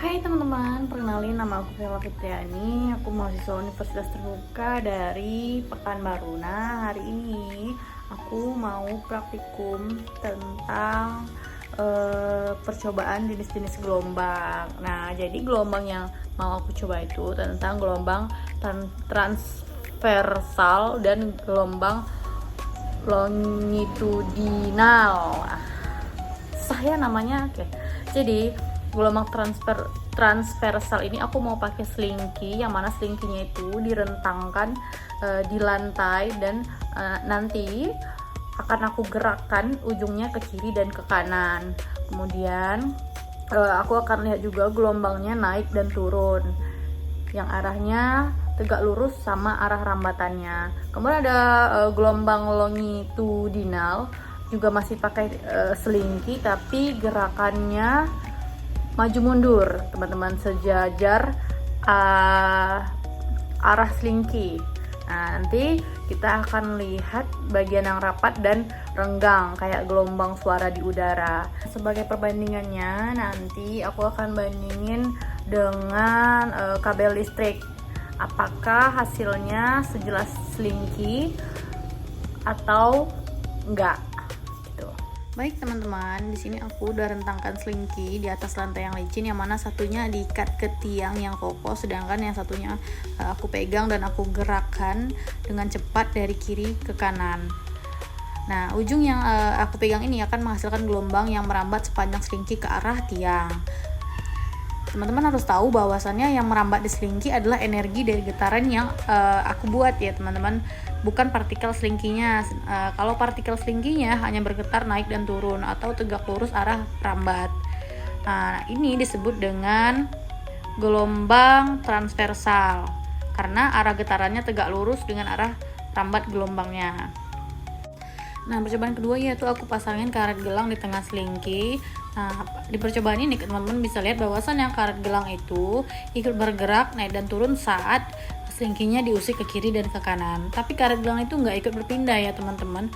Hai teman-teman, perkenalin nama aku Vela Fitriani. Aku mahasiswa Universitas Terbuka dari Pekanbaru. Nah, hari ini aku mau praktikum tentang percobaan jenis-jenis gelombang. Nah, jadi gelombang yang mau aku coba itu tentang gelombang transversal dan gelombang longitudinal. Saya namanya oke. Jadi gelombang transversal ini aku mau pakai slinky, yang mana slinkynya itu direntangkan di lantai dan nanti akan aku gerakkan ujungnya ke kiri dan ke kanan. Kemudian aku akan lihat juga gelombangnya naik dan turun, yang arahnya tegak lurus sama arah rambatannya. Kemudian ada gelombang longitudinal, juga masih pakai slinky tapi gerakannya maju mundur teman-teman, sejajar arah slinky. Nah, nanti kita akan lihat bagian yang rapat dan renggang kayak gelombang suara di udara. Sebagai perbandingannya, nanti aku akan bandingin dengan kabel listrik. Apakah hasilnya sejelas slinky atau enggak? Baik teman-teman, di sini aku udah rentangkan slinky di atas lantai yang licin, yang mana satunya diikat ke tiang yang kokoh, sedangkan yang satunya aku pegang dan aku gerakkan dengan cepat dari kiri ke kanan. Nah, ujung yang aku pegang ini akan menghasilkan gelombang yang merambat sepanjang slinky ke arah tiang. Teman-teman harus tahu bahwasannya yang merambat di slinky adalah energi dari getaran yang aku buat ya teman-teman, bukan partikel slinky-nya. Kalau partikel slinky-nya hanya bergetar naik dan turun atau tegak lurus arah rambat. Nah, ini disebut dengan gelombang transversal karena arah getarannya tegak lurus dengan arah rambat gelombangnya. Nah, percobaan kedua yaitu aku pasangin karet gelang di tengah slinky. Nah, di percobaan ini teman-teman bisa lihat bahwasannya karet gelang itu ikut bergerak naik dan turun saat slinky-nya diusik ke kiri dan ke kanan. Tapi karet gelang itu nggak ikut berpindah ya teman-teman.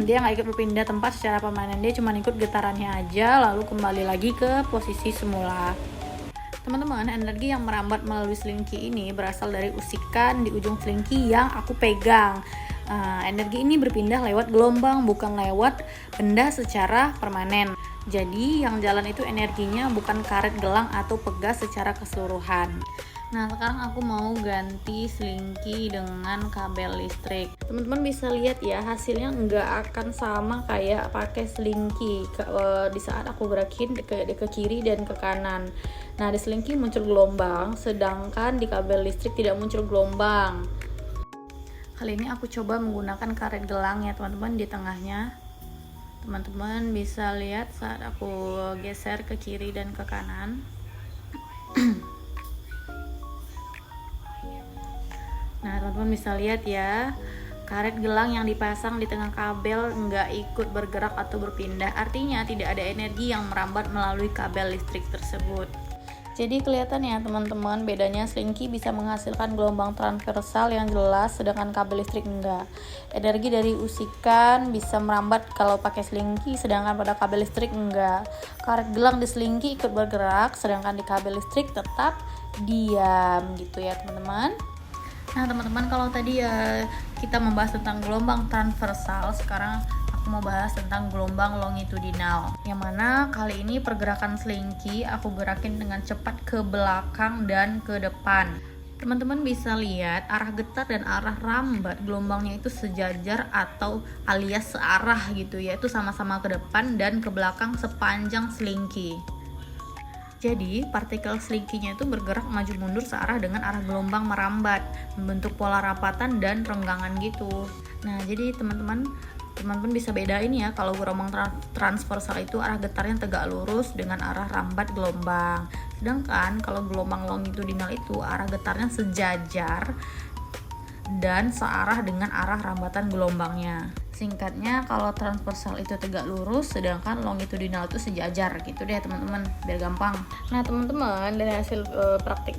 Dia nggak ikut berpindah tempat secara permanen, dia cuma ikut getarannya aja lalu kembali lagi ke posisi semula. Teman-teman, energi yang merambat melalui slinky ini berasal dari usikan di ujung slinky yang aku pegang. Energi ini berpindah lewat gelombang, bukan lewat benda secara permanen. Jadi yang jalan itu energinya, bukan karet gelang atau pegas secara keseluruhan. Nah, sekarang aku mau ganti slinky dengan kabel listrik. Teman-teman bisa lihat ya, hasilnya nggak akan sama kayak pakai slinky di saat aku gerakin ke kiri dan ke kanan. Nah, di slinky muncul gelombang, sedangkan di kabel listrik tidak muncul gelombang. Kali ini aku coba menggunakan karet gelang ya teman-teman di tengahnya. Teman-teman bisa lihat saat aku geser ke kiri dan ke kanan. Nah, teman-teman bisa lihat ya, karet gelang yang dipasang di tengah kabel nggak ikut bergerak atau berpindah. Artinya tidak ada energi yang merambat melalui kabel listrik tersebut. Jadi kelihatan ya teman-teman, bedanya slinky bisa menghasilkan gelombang transversal yang jelas, sedangkan kabel listrik enggak. Energi dari usikan bisa merambat kalau pakai slinky, sedangkan pada kabel listrik enggak. Karet gelang di slinky ikut bergerak, sedangkan di kabel listrik tetap diam gitu ya teman-teman. Nah teman-teman, kalau tadi ya kita membahas tentang gelombang transversal, sekarang mau bahas tentang gelombang longitudinal, yang mana kali ini pergerakan slinky aku gerakin dengan cepat ke belakang dan ke depan. Teman-teman bisa lihat arah getar dan arah rambat gelombangnya itu sejajar atau alias searah gitu ya, itu sama-sama ke depan dan ke belakang sepanjang slinky. Jadi partikel slinky-nya itu bergerak maju mundur searah dengan arah gelombang merambat, membentuk pola rapatan dan renggangan gitu. Nah, jadi teman-teman bisa bedain ya, kalau gelombang transversal itu arah getarnya tegak lurus dengan arah rambat gelombang. Sedangkan kalau gelombang longitudinal itu arah getarnya sejajar dan searah dengan arah rambatan gelombangnya. Singkatnya, kalau transversal itu tegak lurus, sedangkan longitudinal itu sejajar gitu deh teman-teman, biar gampang. Nah teman-teman, dari hasil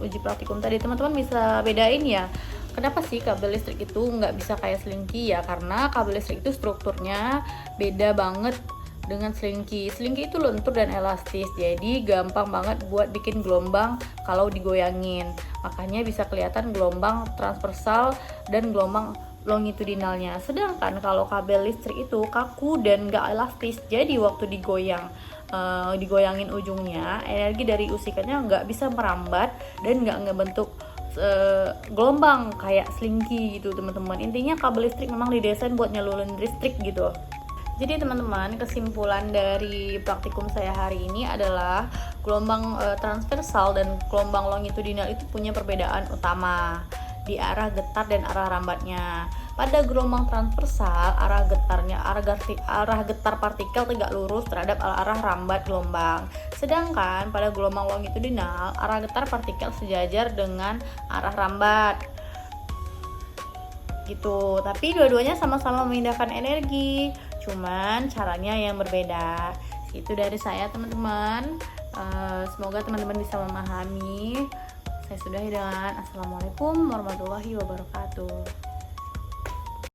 uji praktikum tadi teman-teman bisa bedain ya, kenapa sih kabel listrik itu nggak bisa kayak slinky ya, karena kabel listrik itu strukturnya beda banget dengan selingki. Selingki itu lentur dan elastis, jadi gampang banget buat bikin gelombang kalau digoyangin. Makanya bisa kelihatan gelombang transversal dan gelombang longitudinalnya. Sedangkan kalau kabel listrik itu kaku dan gak elastis, jadi waktu digoyangin ujungnya, energi dari usikannya nggak bisa merambat dan nggak ngebentuk gelombang kayak selingki gitu teman-teman. Intinya kabel listrik memang didesain buat nyalurin listrik gitu. Jadi teman-teman, kesimpulan dari praktikum saya hari ini adalah gelombang transversal dan gelombang longitudinal itu punya perbedaan utama di arah getar dan arah rambatnya. Pada gelombang transversal, arah getar partikel tegak lurus terhadap arah rambat gelombang. Sedangkan pada gelombang longitudinal, arah getar partikel sejajar dengan arah rambat. Gitu. Tapi dua-duanya sama-sama memindahkan energi, cuman caranya yang berbeda. Itu dari saya, teman-teman. Semoga teman-teman bisa memahami. Saya sudahi dengan Assalamualaikum warahmatullahi wabarakatuh.